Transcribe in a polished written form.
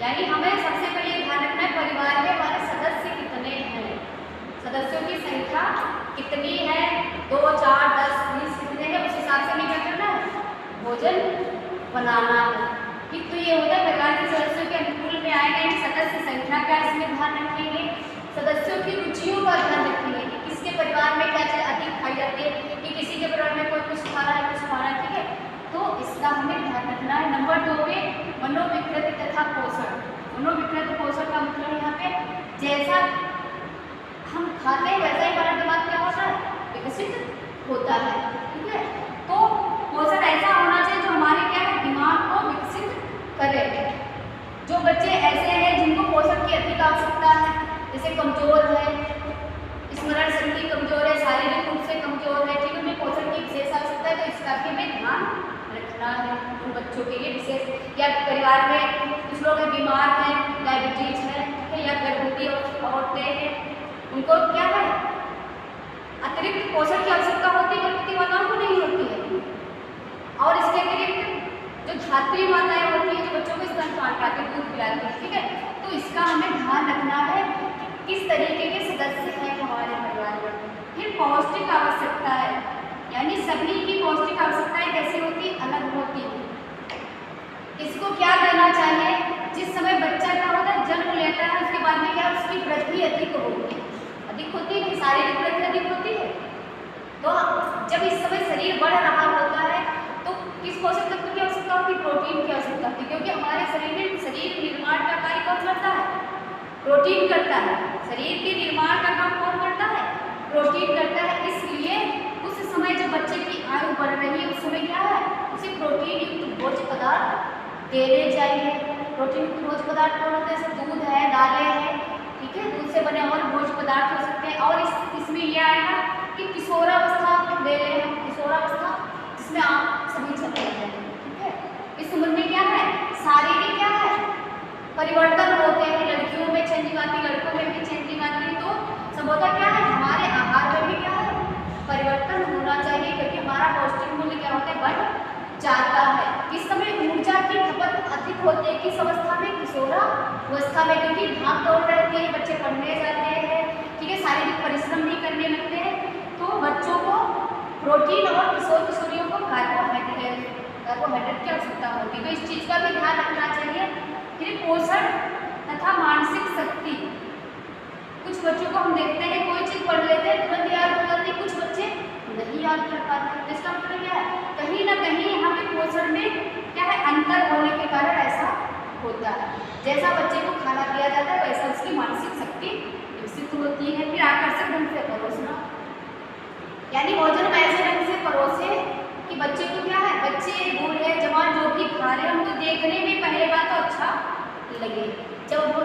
यानी हमें सबसे पहले ध्यान रखना है परिवार में हमारे सदस्य कितने हैं, सदस्यों की संख्या कितनी है, 2, 4, 10, 20 कितने हैं, उस हिसाब से हमें क्या करना है, भोजन बनाना है। ठीक, तो ये होता है परिवार के सदस्यों के अनुकूल में आएगा। सदस्य संख्या का इसमें ध्यान रखेंगे, सदस्यों की रुचियों का ध्यान रखेंगे कि किसके परिवार में क्या चीज अधिक खाई जाती है, कि किसी के परिवार में कोई कुछ खा रहा है, कुछ खा रहा है। ठीक है, तो इसका हमें ध्यान रखना है। नंबर 2 पे मनोविकृत तथा पोषण। मनोविकृत पोषण का मतलब यहाँ पे जैसा हम खाते हैं वैसा ही हमारा दिमाग क्या होता है, विकसित होता है। ठीक है, तो पोषण ऐसा होना चाहिए जो हमारे क्या है, दिमाग को विकसित करे। जो बच्चे ऐसे हैं जिनको पोषण की अधिक आवश्यकता है, जैसे कमजोर है, स्मरण शक्ति कमजोर है, शारीरिक रूप से कमजोर है, ठीक है, उन्हें पोषण की विशेष आवश्यकता है, तो इसका भी हमें ध्यान रखना है उन बच्चों के लिए विशेष। या परिवार में कुछ लोग बीमार हैं, डायबिटीज है, या गर्भवती औरतें हैं, उनको क्या है, अतिरिक्त पोषण की आवश्यकता होती है, गर्भवती माताओं को नहीं होती है। और इसके अतिरिक्त जो धात्री माताएं होती हैं, जो बच्चों को स्तनपान कराती है, दूध पिलाती है। ठीक है, तो इसका हमें ध्यान रखना है किस तरीके के सदस्य हैं हमारे परिवार में। फिर पौष्टिक आवश्यकता है, यानी सभी की पौष्टिक आवश्यकताएं कैसी होती, अलग होती है। इसको क्या देना चाहिए, जिस समय बच्चा क्या होता है, जन्म लेता है, उसके बाद में क्या उसकी वृद्धि अधिक होती है, शारीरिक वृद्धि अधिक होती है। तो जब इस समय शरीर बढ़ रहा होता है तो किस पोषक तत्व की आवश्यकता होती है, प्रोटीन की आवश्यकता होती है, क्योंकि हमारे शरीर में शरीर निर्माण का कार्य कौन करता है, प्रोटीन करता है। शरीर के निर्माण का काम कौन करता है, प्रोटीन करता है। इसलिए उस समय जब बच्चे की आयु बढ़ रही है उस समय क्या है, उसे प्रोटीन युक्त भोज्य पदार्थ देने चाहिए। प्रोटीन युक्त भोज्य पदार्थ कौन होते हैं, जैसे दूध है, दालें हैं, ठीक है, दूध से बने और भोज्य पदार्थ हो सकते हैं। और इसमें यह आएगा कि किशोरावस्था ले लें हम, किशोरावस्था जिसमें आप सभी चल रहे हैं। ठीक है, इस उम्र में क्या है, शारीरिक क्या है, परिवर्तन होते हैं, लड़कियों में चेंजिंग आती, लड़कों में भी चेंजिंग आती। तो संभवतः क्या है, हमारे आहार में भी क्या है, परिवर्तन होना चाहिए, क्योंकि हमारा पौष्टिक मूल्य क्या होता है, बढ़ जाता है। इस समय ऊर्जा की खपत अधिक होती है, किस अवस्था में, किशोरावस्था में, क्योंकि भाग दौड़ रहती है, बच्चे पढ़ने जाते हैं, ठीक है, शारीरिक परिश्रम भी करने लगते हैं। तो बच्चों को प्रोटीन और किशोर किशोरियों को कार्बोहाइड्रेट की आवश्यकता होती है, तो इस चीज़ का भी ध्यान रखना चाहिए। फिर पोषण तथा मानसिक शक्ति। कुछ बच्चों को हम देखते हैं कोई चीज़ पढ़ लेते हैं तुरंत याद हो जाती है, कुछ बच्चे नहीं याद कर पाते। इसका मतलब क्या है, कहीं ना कहीं यहाँ पे पोषण में क्या है, अंतर होने के कारण ऐसा होता है। जैसा बच्चे को खाना दिया जाता है वैसा उसकी मानसिक शक्ति विकसित होती है। फिर आकर्षक ढंग से परोसना, यानी भोजन में ऐसे ढंग से परोसे कि बच्चे को क्या है, बच्चे बूढ़े जवान जो भी खा रहे हैं उनको देखने में पहले बात तो अच्छा लगे। जब